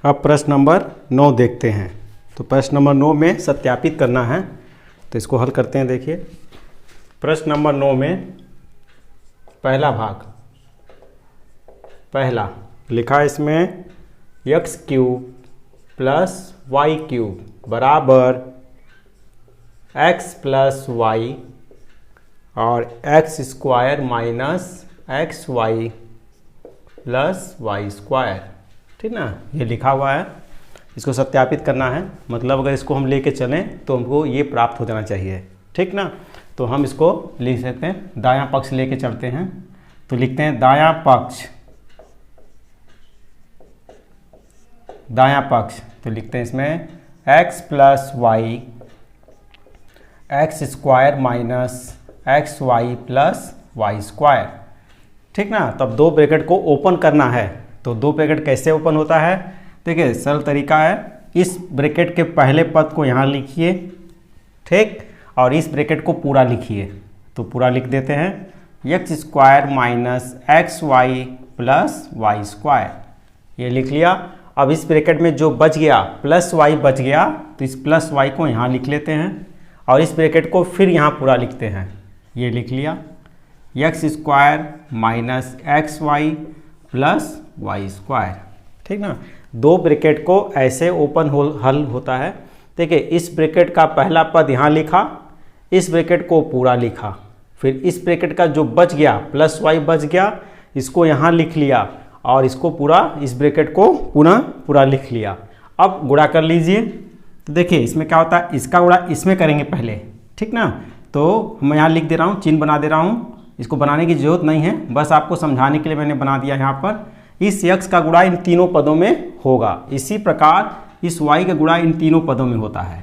अब प्रश्न नंबर 9 देखते हैं। तो प्रश्न नंबर 9 में सत्यापित करना है, तो इसको हल करते हैं। देखिए प्रश्न नंबर 9 में पहला भाग, पहला लिखा है इसमें x cube plus y cube बराबर एक्स प्लस वाई और x square minus x y plus y square. ठीक ना, ये लिखा हुआ है, इसको सत्यापित करना है। मतलब अगर इसको हम लेके चलें तो हमको ये प्राप्त हो जाना चाहिए। ठीक ना, तो हम इसको लिख सकते हैं, दायां पक्ष लेके चलते हैं। तो लिखते हैं दायां पक्ष, तो लिखते हैं इसमें x plus y x square minus x y plus y square. ठीक ना, तब दो ब्रैकेट को ओपन करना है। तो दो ब्रैकेट कैसे ओपन होता है, देखिए सरल तरीका है। इस ब्रैकेट के पहले पद को यहाँ लिखिए, ठीक, और इस ब्रैकेट को पूरा लिखिए। तो पूरा लिख देते हैं x square minus x y plus y square, ये लिख लिया। अब इस ब्रैकेट में जो बच गया प्लस वाई बच गया, तो इस प्लस वाई को यहाँ लिख लेते हैं और इस ब्रैकेट को फिर यहाँ पूरा लिखते हैं। ये लिख लिया x square minus x y plus y square. ठीक ना, दो ब्रैकेट को ऐसे ओपन हल होता है। देखिए इस ब्रैकेट का पहला पद यहाँ लिखा, इस ब्रैकेट को पूरा लिखा, फिर इस ब्रैकेट का जो बच गया प्लस वाई बच गया, इसको यहाँ लिख लिया और इसको पूरा, इस ब्रैकेट को पूरा लिख लिया। अब गुणा कर लीजिए। तो देखिए इसमें क्या होता है, इसका गुणा इसमें करेंगे पहले। ठीक ना, तो मैं यहाँ लिख दे रहा हूँ, चिन्ह बना दे रहा हूँ। इसको बनाने की जरूरत नहीं है, बस आपको समझाने के लिए मैंने बना दिया। यहाँ पर इस x का गुणा इन तीनों पदों में होगा, इसी प्रकार इस y का गुणा इन तीनों पदों में होता है।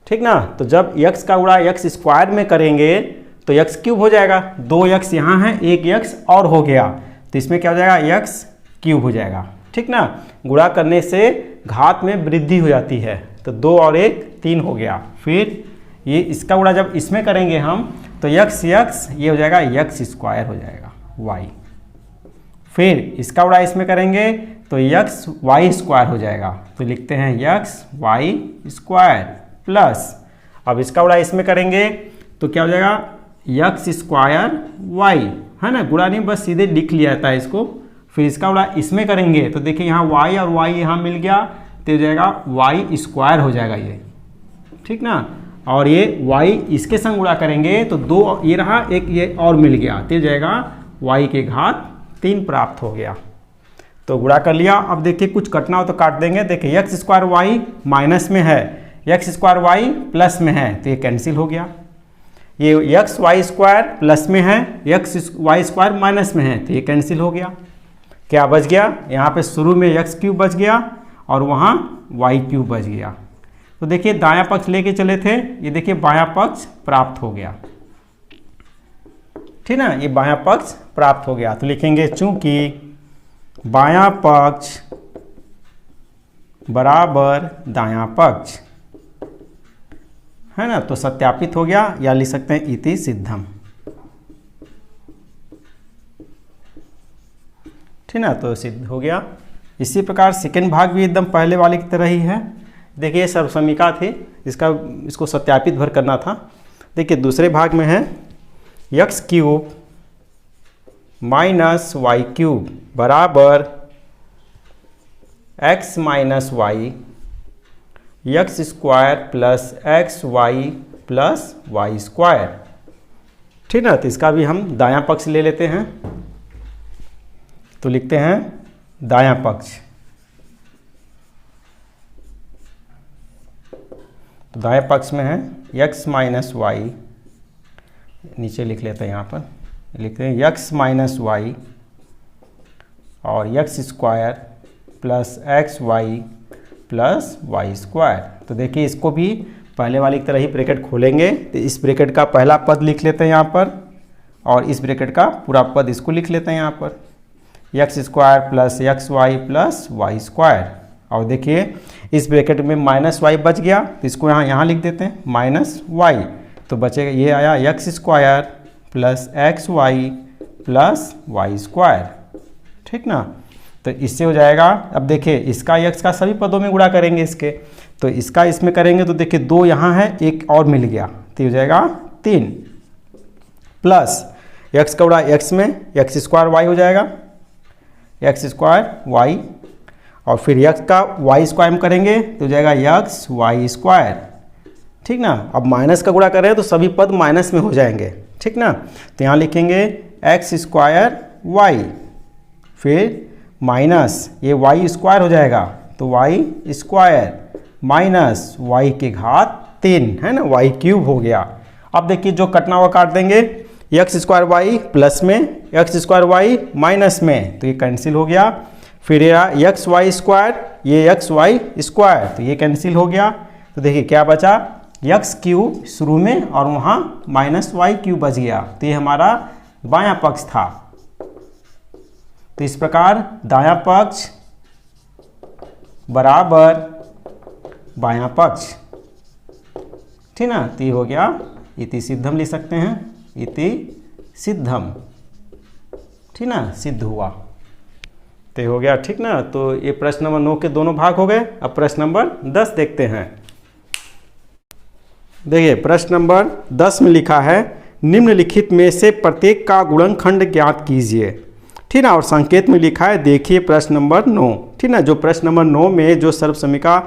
ठीक ना, तो जब x का गुणा x स्क्वायर में करेंगे तो x क्यूब हो जाएगा। दो x यहाँ है, एक x और हो गया, तो इसमें क्या हो जाएगा, x क्यूब हो जाएगा। ठीक ना, गुणा करने से घात में वृद्धि हो जाती है, तो 2 और 1 3 हो गया। फिर ये इसका गुणा जब इसमें करेंगे हम, तो x ये हो जाएगा x स्क्वायर हो जाएगा y। फिर इसका गुणा इसमें करेंगे तो x y स्क्वायर हो जाएगा, तो लिखते हैं x y स्क्वायर प्लस, अब इसका गुणा इसमें करेंगे तो क्या हो जाएगा x स्क्वायर y, है ना, गुणा नहीं बस सीधे लिख लिया जाता है इसको। फिर इसका गुणा इसमें करेंगे तो देखिए यहाँ y और y यहाँ मिल गया, तो हो जाएगा y स्क्वायर हो जाएगा ये। ठीक ना, और ये y इसके संग गुणा करेंगे तो 2 ये रहा, एक ये और मिल गया, तो हो जाएगा y के घात 3 प्राप्त हो गया। तो गुणा कर लिया। अब देखिए कुछ कटना हो तो काट देंगे। देखिए एक्स स्क्वायर वाई माइनस में है, एक्स स्क्वायर वाई प्लस में है, तो ये कैंसिल हो गया। ये एक्स वाई स्क्वायर प्लस में है, एक्स वाई स्क्वायर माइनस में है, तो ये कैंसिल हो गया। क्या बच गया, यहाँ पे शुरू में एक्स क्यूब बच गया और वहाँ वाई क्यूब बच गया। तो देखिए दायां पक्ष लेके चले थे, ये देखिए बायां पक्ष प्राप्त हो गया। ठीक ना, ये बायां पक्ष प्राप्त हो गया। तो लिखेंगे चूंकि बायां पक्ष बराबर दायां पक्ष, है ना, तो सत्यापित हो गया, या लिख सकते हैं इति सिद्धम। ठीक ना, तो सिद्ध हो गया। इसी प्रकार सेकेंड भाग भी एकदम पहले वाले की तरह ही है। देखिए सर्वसमीका थी, इसको सत्यापित भर करना था। देखिए दूसरे भाग में है x cube minus y cube बराबर x minus y x square plus x y plus y square. ठीक ना, तो इसका भी हम दायां पक्ष ले लेते हैं। तो लिखते हैं दायां पक्ष, तो दाएं पक्ष में है x माइनस वाई, नीचे लिख लेते हैं, यहाँ पर लिखते हैं x माइनस वाई और x square plus x y plus y square. तो देखिए इसको भी पहले वाली की तरह ही ब्रैकेट खोलेंगे, तो इस ब्रैकेट का पहला पद लिख लेते हैं यहाँ पर और इस ब्रैकेट का पूरा पद इसको लिख लेते हैं यहाँ पर, x square plus x y plus y square. और देखिए इस ब्रैकेट में माइनस वाई बच गया, तो इसको यहाँ लिख देते हैं माइनस वाई, तो बचेगा ये आया x square plus x y plus y square. ठीक ना, तो इससे हो जाएगा। अब देखिए इसका x का सभी पदों में गुणा करेंगे इसके, तो इसका इसमें करेंगे तो देखिए 2 यहाँ है, एक और मिल गया, तो हो जाएगा 3 प्लस x का गुणा x में x स्क्वायर y हो जाएगा, x स्क्वायर y, और फिर x का y स्क्वायर में करेंगे तो हो जाएगा x y स्क्वायर, ठीक ना। अब माइनस का गुणा कर रहे हैं तो सभी पद माइनस में हो जाएंगे, ठीक ना। तो यहाँ लिखेंगे x स्क्वायर y, फिर माइनस ये y स्क्वायर हो जाएगा तो y स्क्वायर माइनस y के घात 3 है ना, y क्यूब हो गया। अब देखिए जो कटना हुआ काट देंगे, x स्क्वायर y प्लस में x स्क्वायर y माइनस में, तो ये कैंसिल हो गया। फिर ये एक्स वाई स्क्वायर, ये एक्स वाई स्क्वायर, तो ये कैंसिल हो गया। तो देखिए क्या बचा, एक्स क्यूब शुरू में और वहाँ माइनस वाई क्यूब बच गया, तो ये हमारा बायां पक्ष था। तो इस प्रकार दायां पक्ष बराबर बायां पक्ष, ठीक ना। तो ये हो गया इति सिद्धम लिख सकते हैं, इति सिद्धम, ठीक ना, सिद्ध हुआ, तो हो गया, ठीक ना। तो ये प्रश्न नंबर 9 के दोनों भाग हो गए। अब प्रश्न नंबर 10 देखते हैं। देखिए प्रश्न नंबर 10 में लिखा है निम्नलिखित में से प्रत्येक का गुणनखंड ज्ञात कीजिए, ठीक ना। और संकेत में लिखा है देखिए प्रश्न नंबर 9, ठीक ना। जो प्रश्न नंबर 9 में जो सर्वसमीका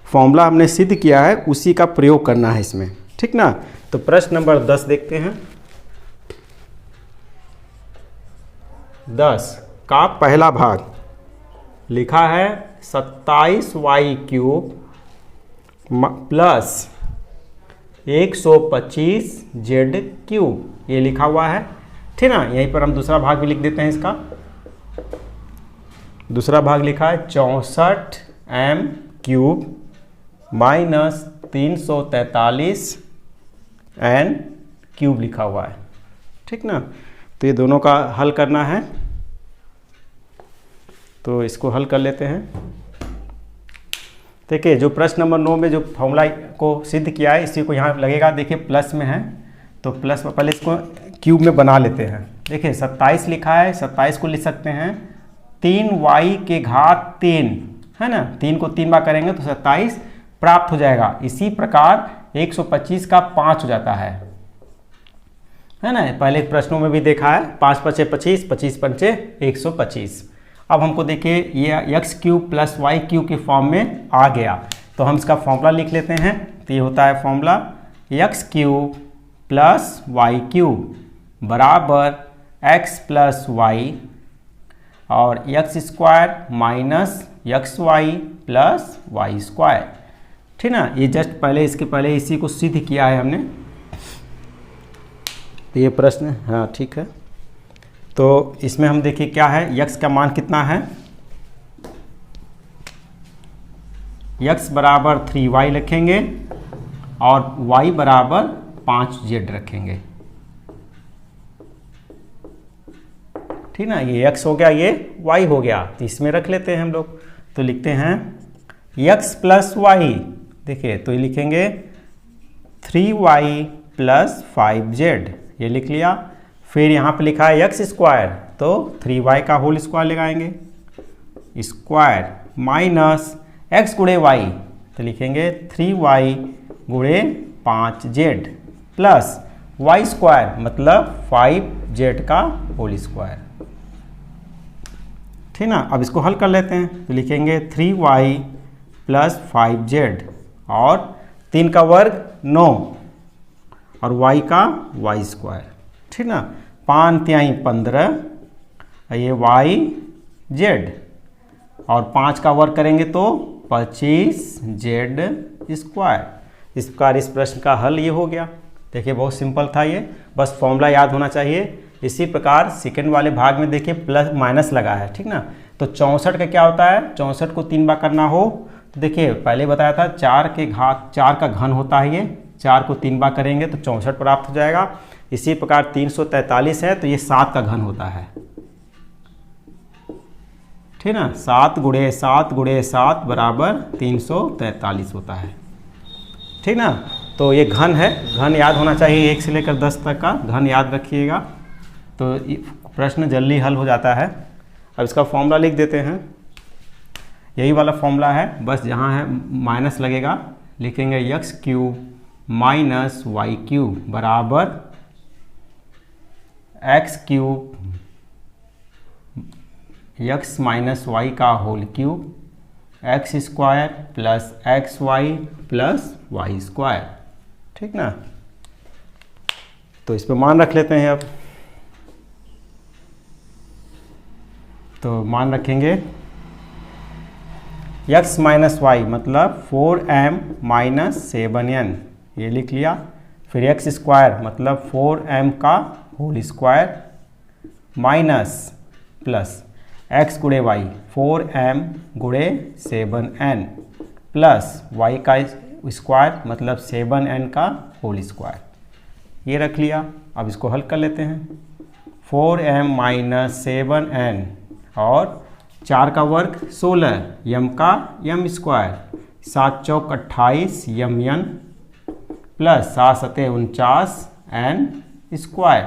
फॉर्मूला हमने सिद्ध किया है उसी का प्रयोग करना है इसमें, ठीक ना। तो प्रश्न नंबर 10 देखते हैं। 10 का पहला भाग लिखा है 27y cube plus 125z cube, ये लिखा हुआ है, ठीक ना। यहीं पर हम दूसरा भाग भी लिख देते हैं इसका। दूसरा भाग लिखा है 64m cube minus 343 n cube लिखा हुआ है, ठीक ना। तो ये दोनों का हल करना है, तो इसको हल कर लेते हैं। देखिए जो प्रश्न नंबर 9 में जो फॉर्मूला को सिद्ध किया है इसी को यहाँ लगेगा, देखिए प्लस में है तो प्लस में पहले इसको क्यूब में बना लेते हैं। देखिए 27 लिखा है, 27 को लिख सकते हैं 3y के घात 3, है ना। 3 को 3 बार करेंगे तो 27 प्राप्त हो जाएगा। इसी प्रकार 125 का 5 हो जाता है ना। पहले प्रश्नों में भी देखा है, 5 पचे 25, 25 पंचे 125। अब हमको देखिए ये x cube plus y cube के फॉर्म में आ गया, तो हम इसका फॉर्मूला लिख लेते हैं। तो ये होता है formula x cube plus y cube बराबर एक्स प्लस वाई और x square minus x y plus y square, ठीक ना। ये जस्ट पहले इसके पहले इसी को सिद्ध किया है हमने। तो ये प्रश्न, हाँ ठीक है। तो इसमें हम देखिए क्या है, x का मान कितना है, x बराबर 3y रखेंगे और y बराबर 5z रखेंगे, ठीक ना। ये x हो गया, ये y हो गया, तो इसमें रख लेते हैं हम लोग। तो लिखते हैं x प्लस वाई, देखिए तो ये लिखेंगे 3y प्लस 5z, ये लिख लिया। फिर यहाँ पे लिखा है एक्स स्क्वायर, तो 3y का होल स्क्वायर लगाएंगे स्क्वायर माइनस x गुणे y, तो लिखेंगे 3y गुणे 5z प्लस y स्क्वायर मतलब 5z का होल स्क्वायर, ठीक ना। अब इसको हल कर लेते हैं, तो लिखेंगे 3y प्लस 5z और 3 का वर्ग 9 और y का y स्क्वायर, ठीक ना। 5 तिहाई 15, ये वाई जेड और 5 का वर्ग करेंगे तो 25z स्क्वायर। इस प्रकार इस प्रश्न का हल ये हो गया। देखिए बहुत सिंपल था ये, बस फॉर्मूला याद होना चाहिए। इसी प्रकार सेकंड वाले भाग में देखिए प्लस माइनस लगा है, ठीक ना। तो 64 का क्या होता है, 64 को 3 बार करना हो तो देखिए पहले बताया था 4 के घात 4 का घन होता है, ये 4 को 3 बार करेंगे तो 64 प्राप्त हो जाएगा। इसी प्रकार 343 है तो ये 7 का घन होता है, ठीक ना। 7 गुणे 7 गुणे 7 बराबर 343 होता है, ठीक ना। तो ये घन है, घन याद होना चाहिए, 1 से लेकर 10 तक का घन याद रखिएगा, तो प्रश्न जल्दी हल हो जाता है। अब इसका फॉर्मूला लिख देते हैं, यही वाला फॉर्मूला है, बस जहाँ है माइनस लगेगा, लिखेंगे x cube minus y cube बराबर x cube x minus y का whole cube x square plus x y plus y square. ठीक ना, तो इस पर मान रख लेते हैं। अब तो मान रखेंगे x माइनस वाई मतलब 4m माइनस 7n, ये लिख लिया। फिर एक्स स्क्वायर मतलब 4m का whole square minus plus x गुणे वाई 4m गुणे 7n प्लस y का स्क्वायर मतलब 7n का होल स्क्वायर, ये रख लिया। अब इसको हल कर लेते हैं। 4m माइनस 7n और 4 का वर्ग 16, यम का यम स्क्वायर, 7 चौक 28 यम एन प्लस 7 सते 49 एन स्क्वायर।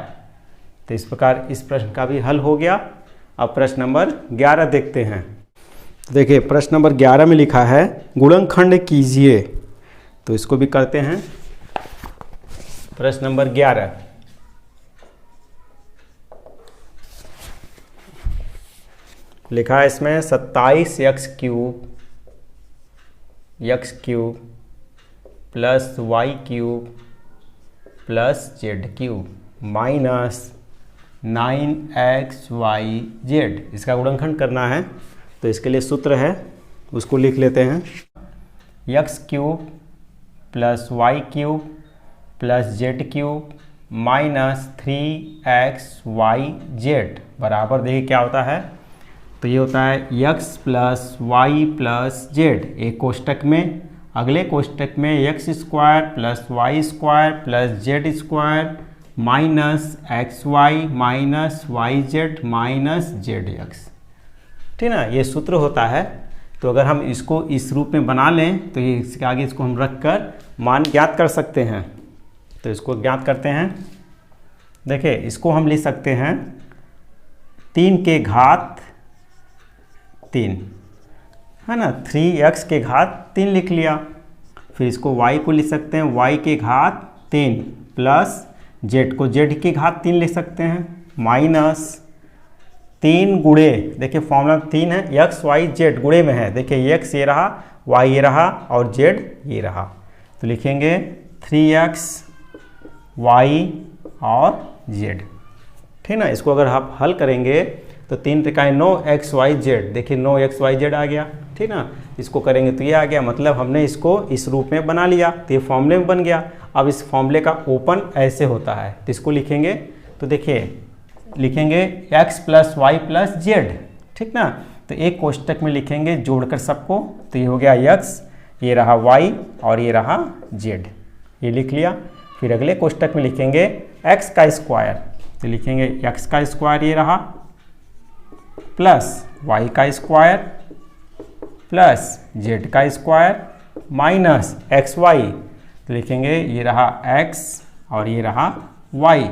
तो इस प्रकार इस प्रश्न का भी हल हो गया। अब प्रश्न नंबर 11 देखते हैं। देखिए प्रश्न नंबर 11 में लिखा है गुणनखंड कीजिए, तो इसको भी करते हैं। प्रश्न नंबर 11, लिखा है इसमें 27 x cube plus y cube plus z cube minus 9xyz, इसका गुणनखंड करना है। तो इसके लिए सूत्र है, उसको लिख लेते हैं। X cube plus y cube plus z cube minus 3xyz बराबर, देखिए क्या होता है, तो ये होता है x plus y plus z, एक कोष्टक में, अगले कोष्टक में x square plus y square plus z square minus x y minus y z minus z x. ठीक ना, ये सूत्र होता है। तो अगर हम इसको इस रूप में बना लें तो ये इसके आगे इसको हम रख कर मान ज्ञात कर सकते हैं। तो इसको ज्ञात करते हैं। देखिए इसको हम लिख सकते हैं 3 के घात 3, है ना, 3x के घात 3 लिख लिया। फिर इसको y को लिख सकते हैं y के घात 3 प्लस z को z के घात 3 लिख सकते हैं माइनस 3 गुणे, देखिए फॉर्मूला 3 है, x y z गुणे में है, देखिए x ये रहा, y ये रहा और z ये रहा। तो लिखेंगे 3x y और z। ठीक ना, इसको अगर आप हल करेंगे तो 3 त्रिकाएँ 9xyz, देखिए 9xyz आ गया। ठीक ना, इसको करेंगे तो ये आ गया, मतलब हमने इसको इस रूप में बना लिया, तो ये फॉर्मूले में बन गया। अब इस फॉर्मूले का ओपन ऐसे होता है, तो इसको लिखेंगे, तो देखिए लिखेंगे x plus y plus z. ठीक ना, तो एक कोष्टक में लिखेंगे जोड़कर सबको, तो ये हो गया x, ये रहा y और ये रहा z, ये लिख लिया। फिर अगले कोष्टक में लिखेंगे x का स्क्वायर, तो लिखेंगे x का स्क्वायर ये रहा प्लस y का स्क्वायर प्लस z का स्क्वायर माइनस एक्स वाई, तो लिखेंगे ये रहा x और ये रहा y,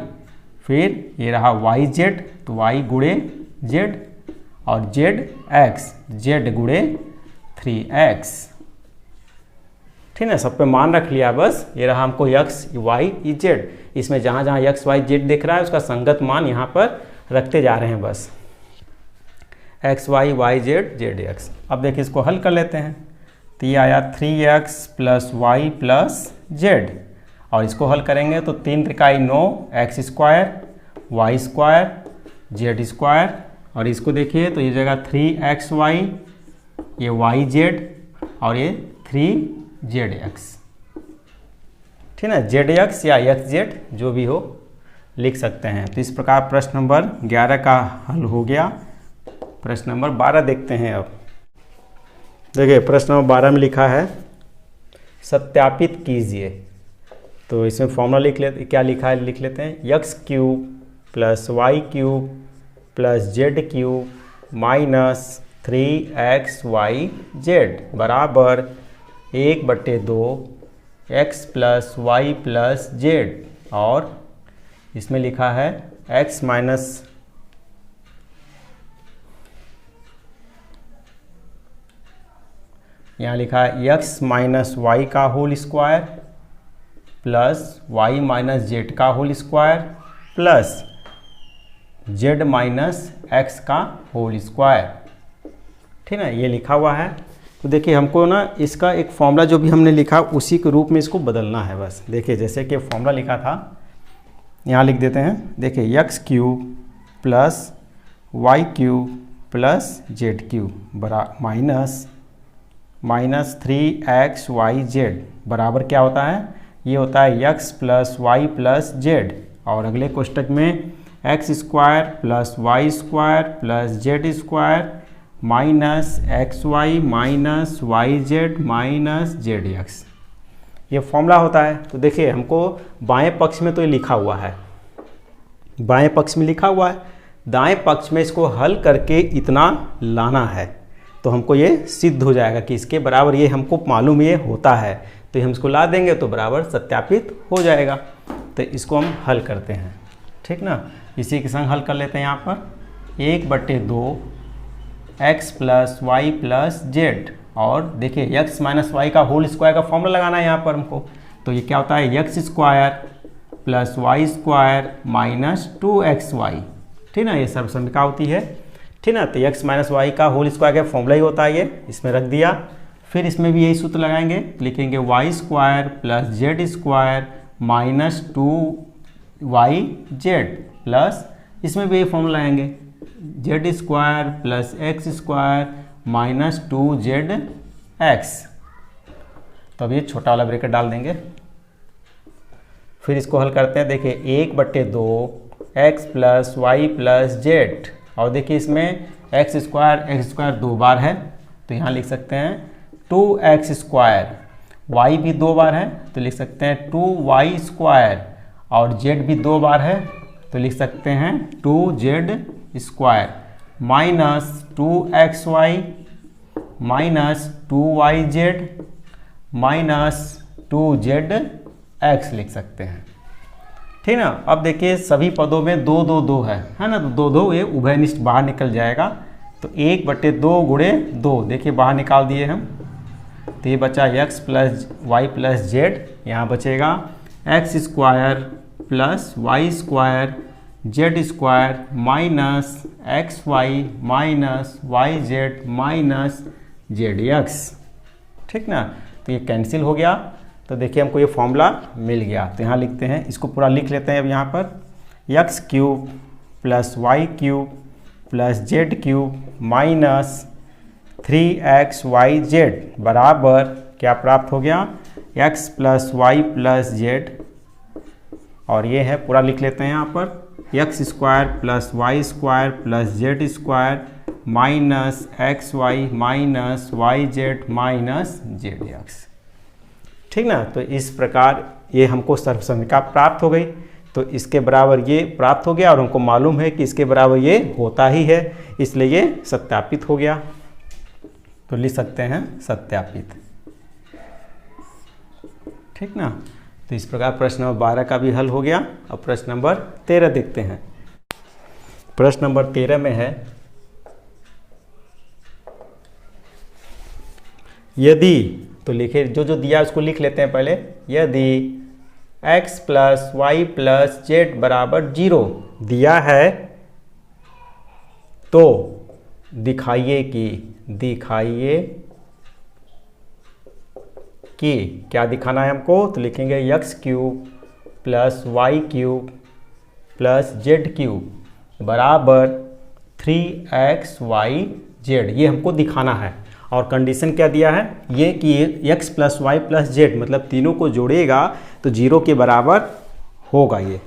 फिर ये रहा वाई जेड, तो y गुणे z और z x, z गुणे 3x। ठीक है, सब पे मान रख लिया बस। ये रहा हमको x y z, इसमें जहाँ जहाँ x y z दिख रहा है उसका संगत मान यहाँ पर रखते जा रहे हैं बस, x y y z z x। अब देखिए इसको हल कर लेते हैं, तो ये आया 3x plus y plus z, और इसको हल करेंगे तो 3 त्रिकाई 9 x square y square z square, और इसको देखिए तो ये जगह 3xy, ये वाई जेड और ये 3zx। ठीक है, zx या xz जो भी हो लिख सकते हैं। तो इस प्रकार प्रश्न नंबर 11 का हल हो गया। प्रश्न नंबर 12 देखते हैं। अब देखिए प्रश्न नंबर 12 में लिखा है सत्यापित कीजिए, तो इसमें फॉर्मूला लिख लेते, क्या लिखा है लिख लेते हैं, x cube plus y cube plus z cube minus 3xyz बराबर 1/2 x plus y plus z, और इसमें लिखा है x माइनस यहाँ लिखा है x माइनस वाई का whole square plus y minus z का whole square plus z minus x का होल स्क्वायर। ठीक है, ये लिखा हुआ है। तो देखिए हमको ना इसका एक फॉर्मूला जो भी हमने लिखा उसी के रूप में इसको बदलना है बस। देखिए जैसे कि फॉर्मूला लिखा था यहाँ लिख देते हैं। देखिए x cube plus y cube plus z cube minus 3xyz बराबर क्या होता है, ये होता है x plus y plus z, और अगले कोष्टक में x square plus y square plus z square minus x y minus y z minus z x, ये फॉर्मूला होता है। तो देखिए हमको बाएं पक्ष में तो ये लिखा हुआ है, बाएं पक्ष में लिखा हुआ है, दाएं पक्ष में इसको हल करके इतना लाना है तो हमको ये सिद्ध हो जाएगा कि इसके बराबर ये हमको मालूम ये होता है, तो हम इसको ला देंगे तो बराबर सत्यापित हो जाएगा। तो इसको हम हल करते हैं, ठीक ना। इसी के संग हल कर लेते हैं। यहाँ पर 1/2 x plus y plus z, और देखिए x माइनस वाई का होल स्क्वायर का फॉर्मूला लगाना है यहाँ पर हमको। तो ये क्या होता है, x square plus y square minus 2xy, ठीक ना, ये सर्वसमीका होती है, ठीक ना। तो x माइनस वाई का होल स्क्वायर का फॉर्मूला ही होता है ये, इसमें रख दिया। फिर इसमें भी यही सूत्र लगाएंगे, लिखेंगे y square plus z square minus 2yz plus, इसमें भी यही फॉर्मूला लगाएंगे z square plus x square minus 2zx। तो अब ये छोटा वाला ब्रैकेट डाल देंगे। फिर इसको हल करते हैं। देखिए 1/2 x plus y plus z, और देखिए इसमें एक्स स्क्वायर 2 बार है तो यहाँ लिख सकते हैं 2x स्क्वायर, वाई भी 2 बार है तो लिख सकते हैं 2y स्क्वायर, और जेड भी 2 बार है तो लिख सकते हैं 2z square minus 2xy minus 2yz minus 2zx लिख सकते हैं, ठीक ना। अब देखिए सभी पदों में 2 2 2 है ना, तो 2 2 ये उभयनिष्ठ बाहर निकल जाएगा। तो 1/2 गुणे 2 देखिए बाहर निकाल दिए हम, तो ये बचा x plus y plus z, यहाँ बचेगा x square plus y square z square minus x y minus y z minus z x, ठीक ना। तो ये कैंसिल हो गया। तो देखिए हमको ये फॉर्मूला मिल गया। तो यहाँ लिखते हैं, इसको पूरा लिख लेते हैं अब यहाँ पर। X cube plus y cube plus z cube minus 3xyz बराबर क्या प्राप्त हो गया, x plus y plus z, और ये है पूरा लिख लेते हैं यहाँ पर, x square plus y square plus z square minus x y minus y z minus z x, ठीक ना। तो इस प्रकार ये हमको सर्वसमीका प्राप्त हो गई। तो इसके बराबर ये प्राप्त हो गया, और हमको मालूम है कि इसके बराबर ये होता ही है, इसलिए ये सत्यापित हो गया। तो लिख सकते हैं सत्यापित, ठीक ना। तो इस प्रकार प्रश्न नंबर 12 का भी हल हो गया। अब प्रश्न नंबर 13 देखते हैं। प्रश्न नंबर 13 में है, यदि, तो लिखे जो दिया उसको लिख लेते हैं पहले। यदि x plus y plus z बराबर 0 दिया है तो दिखाइए कि क्या दिखाना है हमको। तो लिखेंगे x cube plus y cube plus z cube बराबर 3xyz, ये हमको दिखाना है। और कंडीशन क्या दिया है ये कि x plus y plus z मतलब तीनों को जोड़ेगा तो 0 के बराबर होगा ये।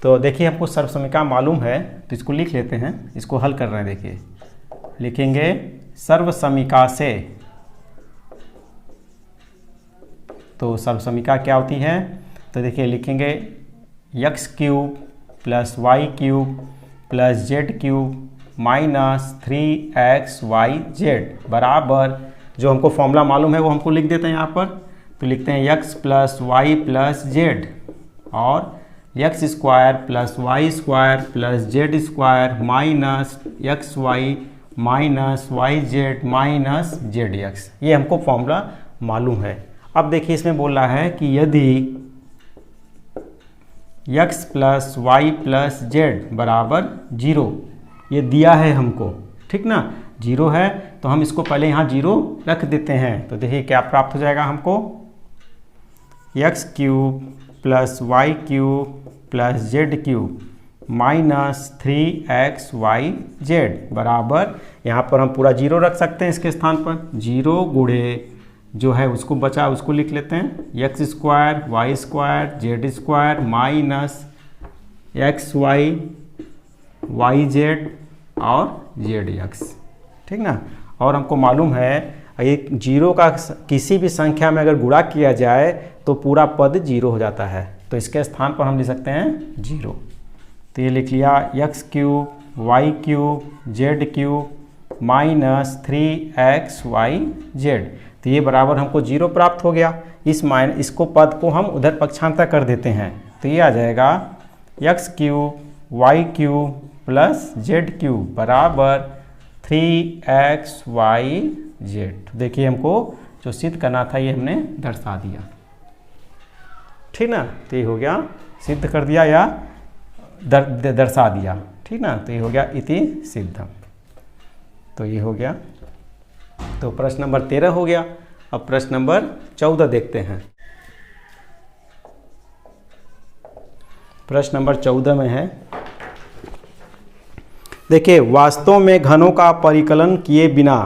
तो देखिए हमको सर्वसमीका मालूम है तो इसको लिख लेते हैं, इसको हल कर रहे हैं। देखिए लिखेंगे सर्वसमीका से, तो सर्वसमीका क्या होती है, तो देखिए लिखेंगे x cube plus y cube plus z cube minus 3xyz बराबर, जो हमको फॉर्मूला मालूम है वो हमको लिख देते हैं यहाँ पर। तो लिखते हैं x plus y plus z और x square plus y square plus z square minus x y minus y z minus z x, ये हमको फॉर्मूला मालूम है। अब देखिए इसमें बोल रहा है कि यदि x plus y plus z बराबर 0, ये दिया है हमको, ठीक ना, 0 है तो हम इसको पहले यहाँ 0 रख देते हैं। तो देखिए क्या प्राप्त हो जाएगा हमको, x cube plus y cube plus z cube minus 3xy z बराबर, यहाँ पर हम पूरा 0 रख सकते हैं इसके स्थान पर, 0 गुणे जो है उसको बचा उसको लिख लेते हैं x square y square z square minus x y y z और जेड एक्स, ठीक ना। और हमको मालूम है एक 0 का किसी भी संख्या में अगर गुणा किया जाए तो पूरा पद 0 हो जाता है, तो इसके स्थान पर हम लिख सकते हैं 0। तो ये लिख लिया x cube y cube z cube minus 3xy z, तो ये बराबर हमको 0 प्राप्त हो गया। इसको पद को हम उधर पक्षांतर कर देते हैं, तो ये आ जाएगा x cube y cube plus z cube बराबर 3xy जेड। देखिए हमको जो सिद्ध करना था ये हमने दर्शा दिया, ठीक ना। तो ये हो गया सिद्ध कर दिया या दर्शा दिया, ठीक ना। तो ये हो गया इति सिद्धम, तो ये हो गया। तो प्रश्न नंबर 13 हो गया। अब प्रश्न नंबर 14 देखते हैं। प्रश्न नंबर 14 में है, देखिए वास्तव में घनों का परिकलन किए बिना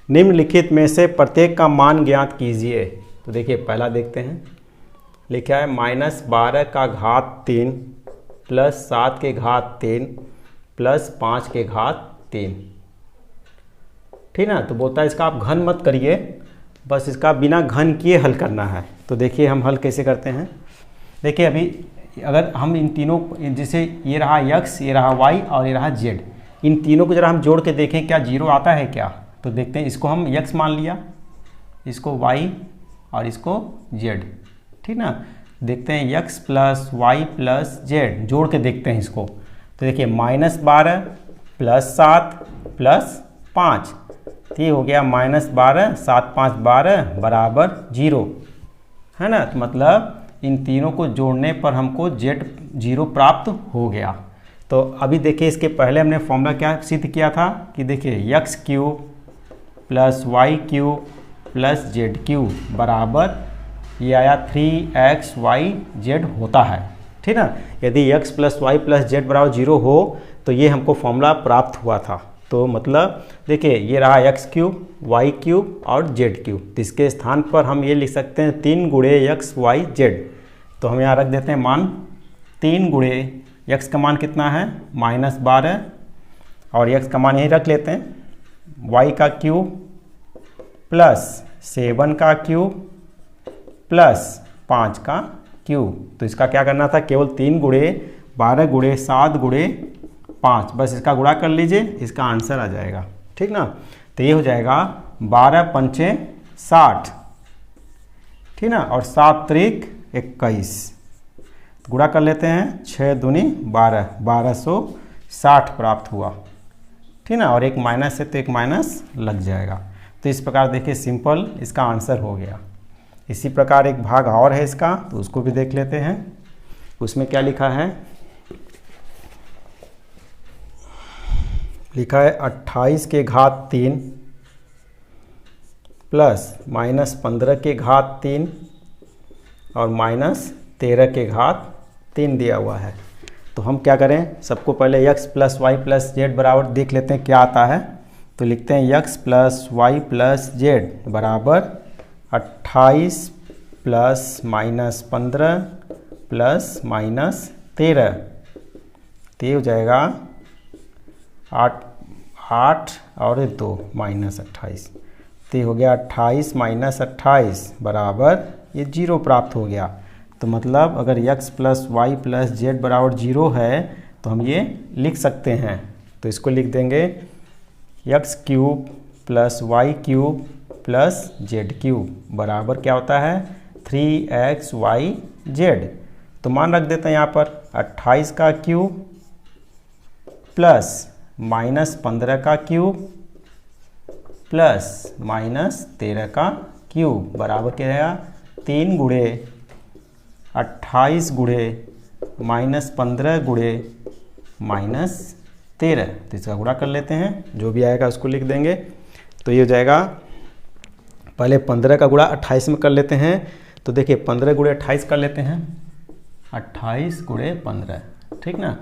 निम्नलिखित में से प्रत्येक का मान ज्ञात कीजिए। तो देखिए पहला देखते हैं, लिखा है -12 का घात 3 प्लस 7 के घात 3 प्लस 5 के घात 3, ठीक ना। तो बोलता है इसका आप घन मत करिए, बस इसका बिना घन किए हल करना है। तो देखिए हम हल कैसे करते हैं। देखिए अभी अगर हम इन तीनों, जैसे ये रहा x, ये रहा y और ये रहा z, इन तीनों को जरा हम जोड़ के देखें क्या 0 आता है क्या। तो देखते हैं, इसको हम x मान लिया, इसको y और इसको z, ठीक ना। देखते हैं x plus y plus z, जोड़ के देखते हैं इसको। तो देखिए -12 प्लस 7 प्लस 5, तो ये हो गया -12 7 5 12 बराबर 0, है ना। तो मतलब इन तीनों को जोड़ने पर हमको जेड 0 प्राप्त हो गया। तो अभी देखिए इसके पहले हमने फॉर्मूला क्या सिद्ध किया था कि देखिए x cube plus y cube plus z cube बराबर ये आया 3xy जेड होता है, ठीक ना। यदि x plus y plus z बराबर 0 हो तो ये हमको फॉर्मूला प्राप्त हुआ था। तो मतलब देखिए ये रहा एक्स क्यूब वाई क्यूब और जेड क्यूब, तो इसके स्थान पर हम ये लिख सकते हैं 3 गुणे एक्स वाई जेड। तो हम यहाँ रख देते हैं मान 3 गुणे एक्स का मान कितना है -12 और एक्स का मान यहीं रख लेते हैं, वाई का क्यूब प्लस 7 का क्यूब प्लस 5 का क्यूब। तो इसका क्या करना था, केवल 3 गुणे 12 गुणे 7 गुणे 5, बस इसका गुणा कर लीजिए, इसका आंसर आ जाएगा, ठीक ना। तो ये हो जाएगा 12 पंचे 60, ठीक ना, और 7 त्रिक 21, गुणा कर लेते हैं 6 दूनी 12, 1260 प्राप्त हुआ, ठीक ना। और एक माइनस है तो एक माइनस लग जाएगा। तो इस प्रकार देखिए सिंपल इसका आंसर हो गया। इसी प्रकार एक भाग और है इसका, तो उसको भी देख लेते हैं। उसमें क्या लिखा है, लिखा है 28 के घात 3 प्लस -15 के घात 3 और -13 के घात 3 दिया हुआ है। तो हम क्या करें, सबको पहले x plus y plus z बराबर देख लेते हैं क्या आता है। तो लिखते हैं x plus y plus z बराबर 28 प्लस -15 प्लस -13, तो ये हो जाएगा 8 और 2 -28, तो ये हो गया 28 -28 बराबर ये 0 प्राप्त हो गया। तो मतलब अगर x plus y plus z बराबर 0 है तो हम ये लिख सकते हैं। तो इसको लिख देंगे x cube plus y cube plus z cube बराबर क्या होता है 3xy जेड। तो मान रख देते हैं यहाँ पर 28 का क्यूब प्लस -15 का क्यूब प्लस माइनस 13 का क्यूब बराबर क्या रहेगा 3 गुणे 28 गुणे माइनस 15 गुणे माइनस 13। तो इसका गुणा कर लेते हैं, जो भी आएगा उसको लिख देंगे। तो ये हो जाएगा, पहले 15 का गुणा 28 में कर लेते हैं। तो देखिए 15 गुणे 28 कर लेते हैं, 28 गुणे 15, ठीक ना।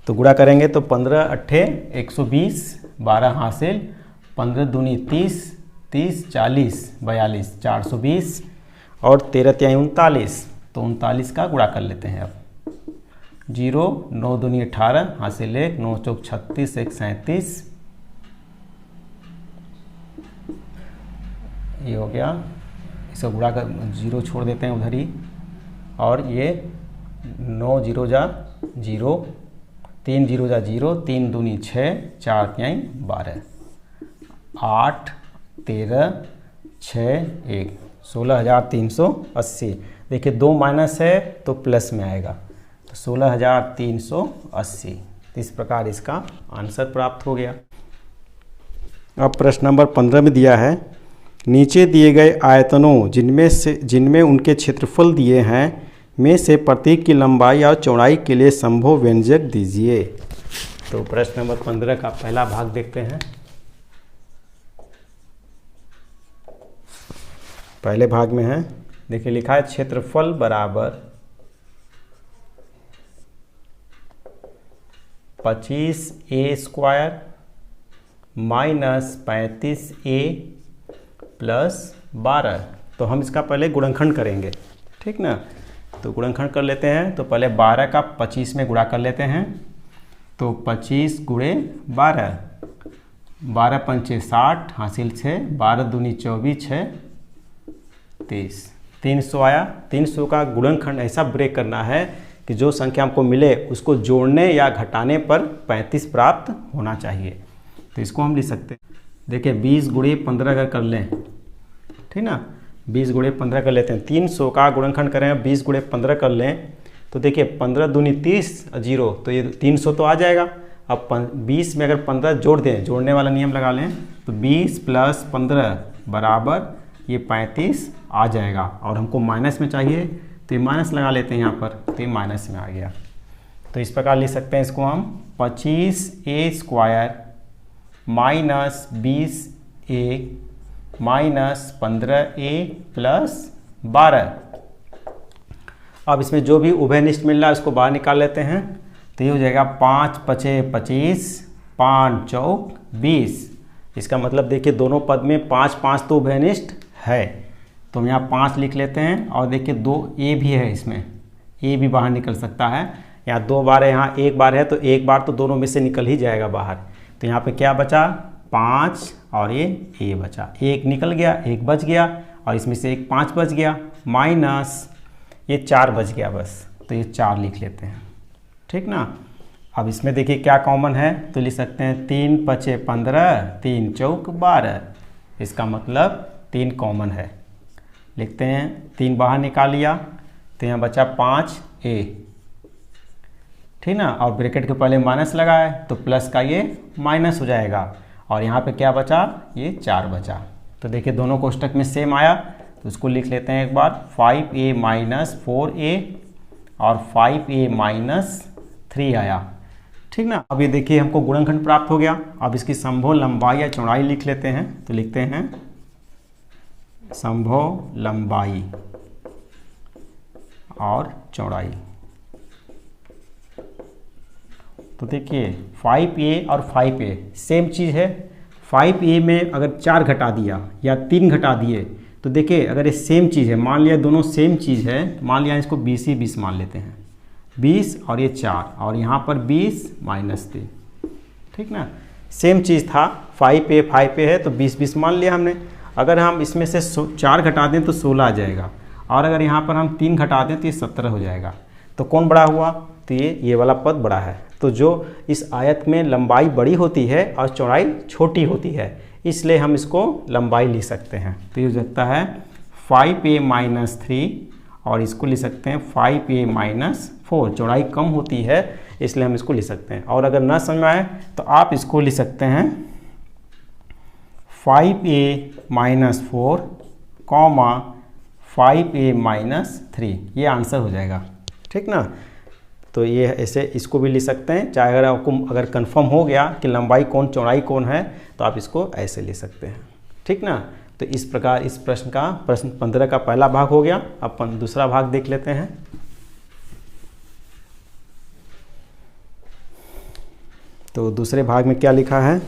तो गुणा करेंगे तो 15 अट्ठे 120, 12 हासिल, 15 दूनी 30, 30 40 42 420 और 13 तिहाई 39। तो 39 का गुणा कर लेते हैं। अब 0 9 दूनी 18 हासिल 1, 9 चौक 36, 1 37, ये हो गया। इसका गुणा कर 0 छोड़ देते हैं उधर ही, और ये 9 0 जा 0, 3 0 जा 0, 3 दूनी 6, 4 तिहाई 12, 8 13 6 1 16,380। देखिए 2 माइनस है तो प्लस में आएगा, तो 16,380। तो इस प्रकार इसका आंसर प्राप्त हो गया। अब प्रश्न नंबर 15 में दिया है, नीचे दिए गए आयतनों जिनमें उनके क्षेत्रफल दिए हैं में से प्रत्येक की लंबाई और चौड़ाई के लिए संभव व्यंजक दीजिए। तो प्रश्न नंबर 15 का पहला भाग देखते हैं। पहले भाग में है, देखिए लिखा है क्षेत्रफल बराबर 25a² माइनस 35a प्लस 12। तो हम इसका पहले गुणनखंड करेंगे, ठीक ना। तो गुणनखंड कर लेते हैं। तो पहले 12 का 25 में गुणा कर लेते हैं। तो 25 गुणे 12, 12 पंचे 60 हासिल 6, 12 दूनी 24 6 30, 300 आया। 300 का गुणनखंड ऐसा ब्रेक करना है कि जो संख्या हमको मिले उसको जोड़ने या घटाने पर 35 प्राप्त होना चाहिए। तो इसको हम लिख सकते हैं, देखिए 20 गुणे 15 अगर कर लें, ठीक ना, 20 गुणे 15 कर लेते हैं। 300 का गुणनखंड करें 20 गुणे 15 कर लें, तो देखिए 15 दूनी 30 0, तो ये 300 तो आ जाएगा। अब 20 में अगर 15 जोड़ दें, जोड़ने वाला नियम लगा लें, तो 20 प्लस 15 बराबर ये 35 आ जाएगा। और हमको माइनस में चाहिए तो ये माइनस लगा लेते हैं यहाँ पर, तो ये माइनस में आ गया। तो इस प्रकार लिख सकते हैं इसको हम 25a² minus 20a minus 15a plus 12। अब इसमें जो भी उभयनिष्ठ मिल रहा है उसको बाहर निकाल लेते हैं। तो ये हो जाएगा 5 5 25, 5 चौक 20। इसका मतलब देखिए दोनों पद में 5 5 तो उभयनिष्ठ है, तो हम यहाँ 5 लिख लेते हैं। और देखिए 2 a भी है, इसमें a भी बाहर निकल सकता है। यहाँ 2 बार है, यहाँ 1 बार है, तो 1 बार तो दोनों में से निकल ही जाएगा बाहर। तो यहाँ पे क्या बचा 5 और ये a बचा, 1 निकल गया, 1 बच गया, और इसमें से 1 5 बच गया, माइनस ये 4 बच गया बस। तो ये 4 लिख लेते हैं, ठीक ना। अब इसमें देखिए क्या कॉमन है, तो लिख सकते हैं 3 5 15, 3 चौक 12। इसका मतलब 3 कॉमन है, लिखते हैं 3 बाहर निकाल लिया, तो यहाँ बचा 5a, ठीक ना। और ब्रैकेट के पहले माइनस लगा है तो प्लस का ये माइनस हो जाएगा, और यहाँ पे क्या बचा, ये 4 बचा। तो देखिए दोनों कोष्टक में सेम आया, तो उसको लिख लेते हैं एक बार, 5a माइनस 4a और 5a माइनस 3 आया, ठीक ना। अब ये देखिए हमको गुणनखंड प्राप्त हो गया। अब इसकी संभव लंबाई या चौड़ाई लिख लेते हैं। तो लिखते हैं संभव लंबाई और चौड़ाई। तो देखिए 5a और 5a सेम चीज़ है। 5a में अगर 4 घटा दिया या 3 घटा दिए, तो देखिए अगर ये सेम चीज़ है, मान लिया दोनों सेम चीज़ है, मान लिया इसको 20 ही 20 मान लेते हैं, 20 और ये 4, और यहाँ पर 20 माइनस 3, ठीक ना। सेम चीज़ था, 5a है तो 20 20 मान लिया हमने। अगर हम इसमें से 4 घटा दें तो 16 आ जाएगा, और अगर यहाँ पर हम 3 घटा दें तो ये 17 हो जाएगा। तो कौन बड़ा हुआ, तो ये वाला पद बड़ा है। तो जो इस आयत में लंबाई बड़ी होती है और चौड़ाई छोटी होती है, इसलिए हम इसको लंबाई लिख सकते हैं। तो ये हो सकता है 5a माइनस 3, और इसको लिख सकते हैं 5a माइनस 4। चौड़ाई कम होती है इसलिए हम इसको लिख सकते हैं। और अगर ना समझ में आए तो आप इसको लिख सकते हैं 5a-4 कॉमा 5a-3, ये आंसर हो जाएगा। ठीक ना, तो ये ऐसे इसको भी लिख सकते हैं। चाहे अगर आपको अगर कंफर्म हो गया कि लंबाई कौन चौड़ाई कौन है तो आप इसको ऐसे लिख सकते हैं। ठीक ना, तो इस प्रकार इस प्रश्न 15 का पहला भाग हो गया। अपन दूसरा भाग देख लेते हैं। तो दूसरे भाग में क्या लिखा है,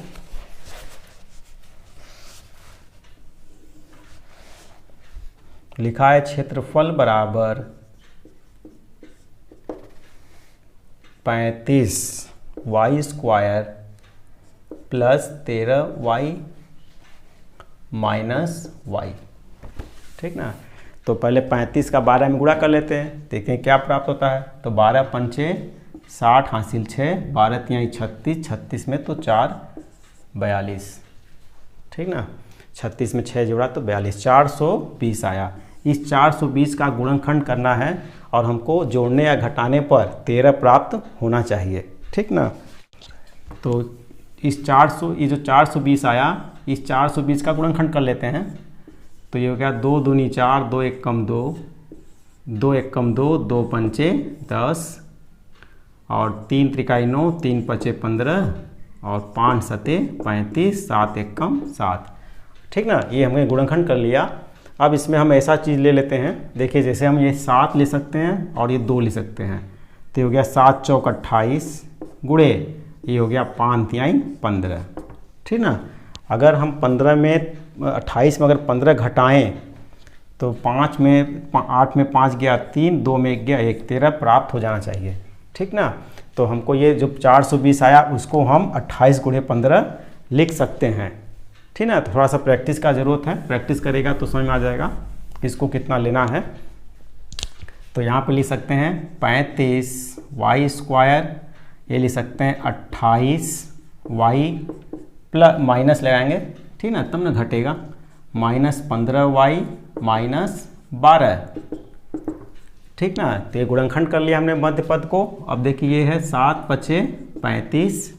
लिखा है क्षेत्रफल बराबर 35y² plus 13y minus y। ठीक ना, तो पहले 35 का 12 में गुणा कर लेते हैं, देखें क्या प्राप्त होता है। तो 12 पंचे 60 हासिल 6, 12 तिहाई 36, 36 में तो 4 42। ठीक ना, 36 में 6 जोड़ा तो 42, 420 आया। इस 420 का गुणनखंड करना है और हमको जोड़ने या घटाने पर 13 प्राप्त होना चाहिए। ठीक ना, तो इस 400 ये जो 420 आया, इस 420 का गुणनखंड कर लेते हैं। तो ये हो गया 2 दूनी 4, 2 एक कम 2, 2 एक कम 2, 2 पंचे 10 और 3 त्रिकाई 9, 3 पचे 15 और 5 सते 35, 7 एक कम 7। ठीक ना, ये हमने गुणनखंड कर लिया। अब इसमें हम ऐसा चीज़ ले लेते हैं, देखिए जैसे हम ये 7 ले सकते हैं और ये 2 ले सकते हैं। तो ये हो गया 7 चौक 28 गुणे ये हो गया 5 तिहाई 15। ठीक ना, अगर हम 15 में 28 में अगर 15 घटाएं तो 5 में 8 में 5 गया 3, 2 में 1 गया 1, 13 प्राप्त हो जाना चाहिए। ठीक ना, तो हमको ये जो 420 आया उसको हम 28 गुणे 15 लिख सकते हैं। ठीक ना, तो थोड़ा सा प्रैक्टिस का ज़रूरत है, प्रैक्टिस करेगा तो समझ में आ जाएगा इसको कितना लेना है। तो यहाँ पर लिख सकते हैं 35y², ये लिख सकते हैं 28y प्लस माइनस लगाएंगे। ठीक ना, तब ना घटेगा, माइनस 15y माइनस 12। ठीक ना, तो ये गुणनखंड कर लिया हमने मध्य पद को। अब देखिए ये है 7 पचे 35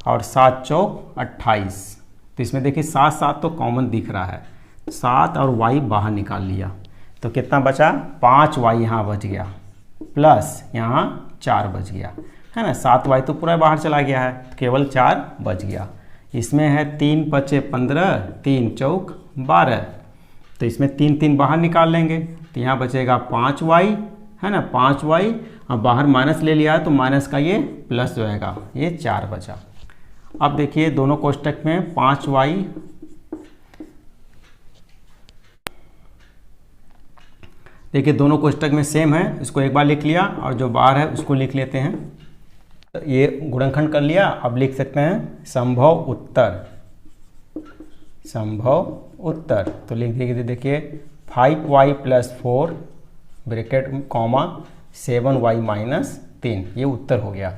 और 7 चौक 28। तो इसमें देखिए 7 7 तो कॉमन दिख रहा है, 7 और y बाहर निकाल लिया तो कितना बचा, 5y यहाँ बच गया प्लस यहाँ 4 बच गया, है ना। 7y तो पूरा बाहर चला गया है, तो केवल 4 बच गया। इसमें है 3 पचे 15, 3 चौक 12, तो इसमें 3 3 बाहर निकाल लेंगे तो यहाँ बचेगा 5y, है ना, 5y। अब बाहर माइनस ले लिया है तो माइनस का ये प्लस जो आएगा ये 4 बचा। अब देखिए दोनों कोष्टक में 5y देखिए दोनों कोष्टक में सेम है, इसको एक बार लिख लिया और जो बाहर है उसको लिख लेते हैं। तो ये गुणनखंड कर लिया। अब लिख सकते हैं संभव उत्तर, संभव उत्तर। तो लिख दीजिए, देखिए 5y + 4 ब्रैकेट कॉमा 7y - 3, ये उत्तर हो गया।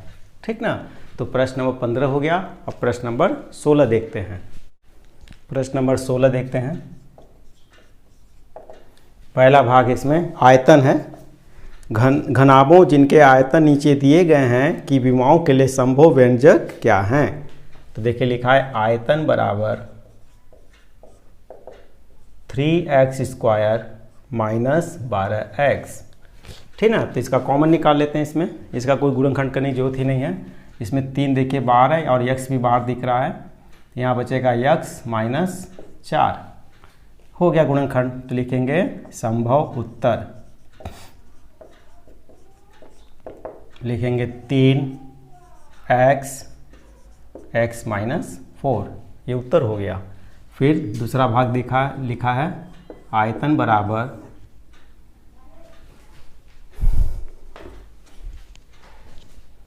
ठीक ना, तो प्रश्न नंबर 15 हो गया। अब प्रश्न नंबर 16 देखते हैं। प्रश्न नंबर 16 देखते हैं। पहला भाग इसमें आयतन है। घनाभों जिनके आयतन नीचे दिए गए हैं की विमाओं के लिए संभव व्यंजक क्या हैं। तो देखिए लिखा है आयतन बराबर 3x² - 12x। ठीक ना, तो इसका कॉमन निकाल लेते हैं। इसमें इसका कोई गुणनखंड करने की जरूरत ही नहीं है। इसमें 3 देखिए बाहर है और x भी बाहर दिख रहा है, यहाँ बचेगा x - 4, हो गया गुणनखंड। तो लिखेंगे संभव उत्तर, लिखेंगे 3x x - 4, ये उत्तर हो गया। फिर दूसरा भाग लिखा है आयतन बराबर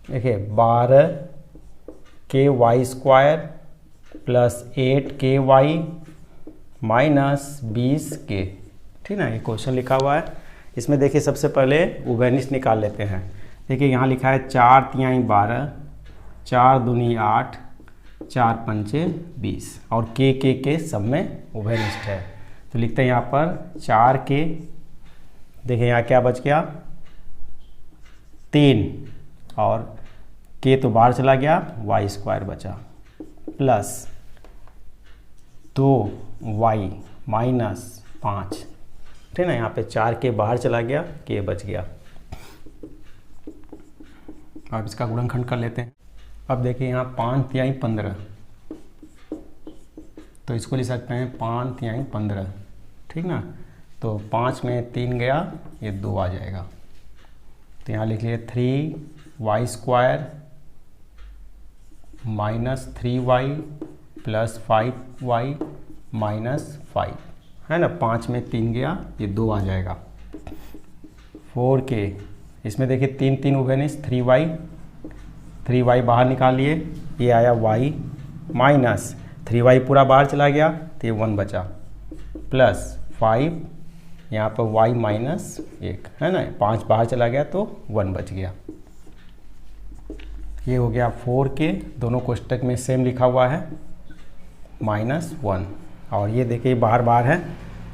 देखिए 12ky² + 8ky - 20k। ठीक ना, ये क्वेश्चन लिखा हुआ है। इसमें देखिए सबसे पहले उभयनिष्ठ निकाल लेते हैं। देखिए यहाँ लिखा है 4 तिहाई 12, 4 दूनी 8, 4 पंचे 20 और के सब में उभयनिष्ठ है। तो लिखते हैं यहाँ पर 4k, देखिए यहाँ क्या बच गया 3 और k तो बाहर चला गया, y² बचा प्लस 2y माइनस 5, ठीक ना। यहाँ पे 4 के बाहर चला गया, के बच गया। अब इसका गुणनखंड कर लेते हैं। अब देखिए यहाँ 5 तिहाई 15, तो इसको लिख सकते हैं 5 तिहाई 15, ठीक ना। तो 5 में 3 गया, ये 2 आ जाएगा। तो यहाँ लिख लिए 3y² minus 3y plus 5y minus 5, है ना। 5 में 3 गया, ये 2 आ जाएगा। 4k, इसमें देखिए 3 3 उभयनिष्ठ 3y बाहर निकाल लिए, ये आया y माइनस 3y पूरा बाहर चला गया तो ये 1 बचा, प्लस 5 यहाँ पर y माइनस 1, है ना। 5 बाहर चला गया तो 1 बच गया। ये हो गया 4k, दोनों कोष्टक में सेम लिखा हुआ है, -1। और ये देखिए बाहर बाहर है,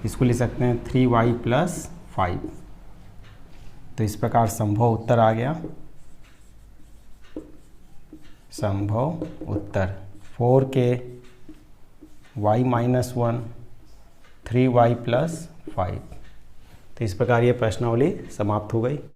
इसको लिख सकते हैं 3y प्लस 5। तो इस प्रकार संभव उत्तर आ गया। संभव उत्तर 4k y minus 1 3y plus 5। तो इस प्रकार ये प्रश्नावली समाप्त हो गई।